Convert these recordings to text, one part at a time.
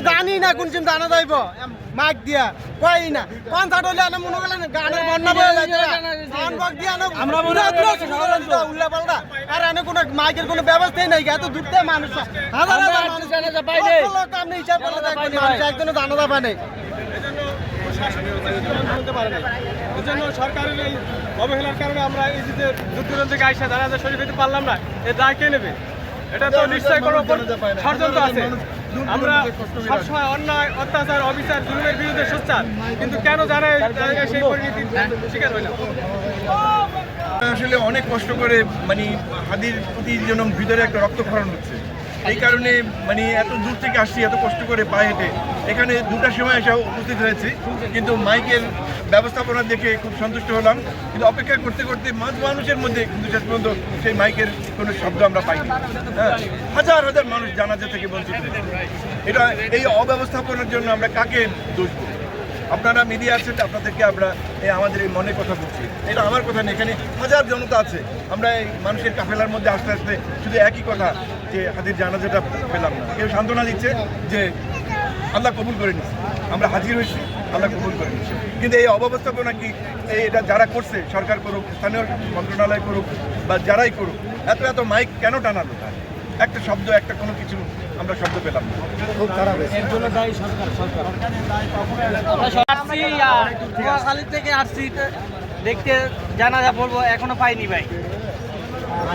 জানি না কোন চিন্তা আনা যাইব মাইক দিয়া কই না কনসার্ট হলে আনা মনে গেলেন গানের বন্যা বয়ে যাচ্ছে সাউন্ড বক্স দিয়া আমরা মনে উল্লা পাল্টা আর আনে কোনো মাইকের কোনো ব্যবস্থাই নাই এত দূরতে মানুষ হাজার হাজার মানুষ জানাজা পাই নাই লোক আপনি হিসাব করে দেখবেন মানুষ একজনও জানাজা পায় নাই এজন্য সরকারের এই অবহেলার কারণে আমরা এই যে দূর থেকে আইসা জানাজা শরীফ দিতে পারলাম না এর দায় কে নেবে? এটা তো নিশ্চয়ই কোনো ষড়যন্ত্র আছে। আমরা সবসময় অন্যায় অত্যাচার অবিচার জুলুমের বিরুদ্ধে সোচ্চার, কিন্তু কেন যারা সেই পরিণতির শিকার হইল? আসলে অনেক কষ্ট করে মানে হাদির প্রতি যেন ভিতরে একটা রক্তক্ষরণ হচ্ছে, এই কারণে মানে এত দূর থেকে আসছি, এত কষ্ট করে পায়ে হেঁটে এখানে 2টার সময় এসে উপস্থিত হয়েছি। কিন্তু মাইকের ব্যবস্থাপনা দেখে খুব সন্তুষ্ট হলাম, কিন্তু অপেক্ষা করতে করতে মানুষের মধ্যে কিন্তু শেষ পর্যন্ত সেই মাইকের কোনো শব্দ আমরা পাইনি। হ্যাঁ, হাজার হাজার মানুষ জানাজা থেকে বঞ্চিত। এটা এই অব্যবস্থাপনার জন্য আমরা কাকে দোষ দেব? আপনারা মিডিয়া আছেন, আপনাদেরকে আমরা আমাদের এই মনের কথা বলছি, এটা আমার কথা নেই, এখানে হাজার জনতা আছে। আমরা এই মানুষের কাফেলার মধ্যে আস্তে আস্তে শুধু একই কথা যে হাজির জানাজাটা পেলাম না। কেউ সান্ত্বনা দিচ্ছে যে আল্লাহ কবুল করে নিচ্ছে, আমরা হাজির হয়েছি, আল্লাহ কবুল করে নিচ্ছে। কিন্তু এই অব্যবস্থাপনা কি এটা যারা করছে, সরকার করুক, স্থানীয় মন্ত্রণালয় করুক বা যারাই করুক, এত এত মাইক কেন টানালো? একটা শব্দ, একটা কোনো কিছু আমরা শব্দ পেলাম না। খুব খারাপ। এর জন্য দায়ী সরকার। নোয়াখালী থেকে আসছি দেখতে জানাজা পড়বো, এখনো পাইনি ভাই।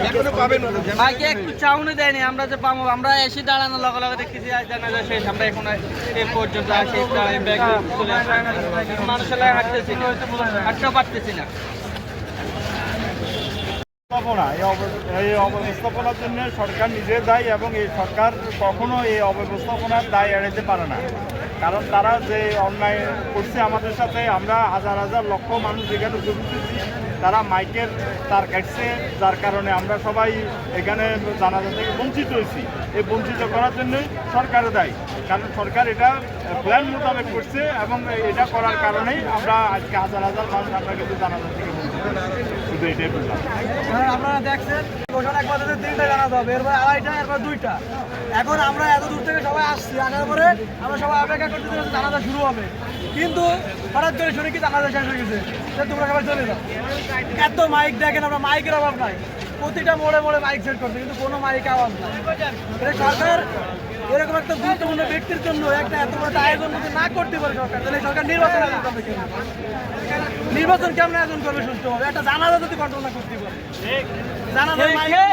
এখনো পাবেন ভাইকে একটু চাউনি দেয়নি, আমরা যে পাবো। আমরা এসে দাঁড়ানো লগে লগে দেখতেছি জানাজা শেষ, আমরা এখন এ পর্যন্ত আসি চলে আসি। মানুষের লাগে হাঁটতেছি না, হাঁটতেও পারতেছি না। এই অব্যবস্থাপনার জন্য সরকার নিজে দায়ী, এবং এই সরকার কখনো এই অব্যবস্থাপনার দায় এড়াতে পারে না। কারণ তারা যে অন্যায় করছে আমাদের সাথে, আমরা হাজার হাজার লক্ষ মানুষ এখানে জড়িতেছি, তারা মাইকের তার কাটছে, যার কারণে আমরা সবাই এখানে জানাজা থেকে বঞ্চিত হয়েছি। এই বঞ্চিত করার জন্য সরকারের দায়ী, কারণ সরকার এটা প্ল্যান মোতাবেক করছে, এবং এটা করার কারণেই আমরা আজকে হাজার হাজার মানুষ আমরা কিন্তু জানাজা থেকে বঞ্চিত। শুধু এটাই বললাম। আপনারা দেখছেন ওখানে একবার 3টা জানাজা হবে, এরপর 2:30, এরপর 2টা। এখন আমরা এত দূর থেকে সবাই আসছি, আসার পরে আমরা সবাই অপেক্ষা করতে জানাজা শুরু হবে, কিন্তু হঠাৎ করে শুনে কি জানাজা শেষ হয়ে গেছে, তোমরা সবাই চলে যাও। এত মাইক দেখেন, আমরা মাইকের অভাব নাই, প্রতিটা মোড়ে মোড়ে মাইক সেট করছে, কিন্তু কোনো মাইক আওয়াজ নাই। এটা সরকার এরকম একটা গুরুত্বপূর্ণ ব্যক্তির জন্য একটা এত বড় আয়োজন যদি না করতে পারে সরকার, তাহলে সরকার নির্বাচন আয়োজন করবে কেন? নির্বাচন কেমন আয়োজন করবে সুষ্ঠুভাবে? একটা জানাজা যদি কন্ট্রোল না করতে পারে, জানাজা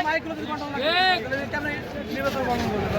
মাইকগুলো যদি কন্ট্রোল না করতে পারে, তাহলে কেমন নির্বাচন কন্ট্রোল করবে?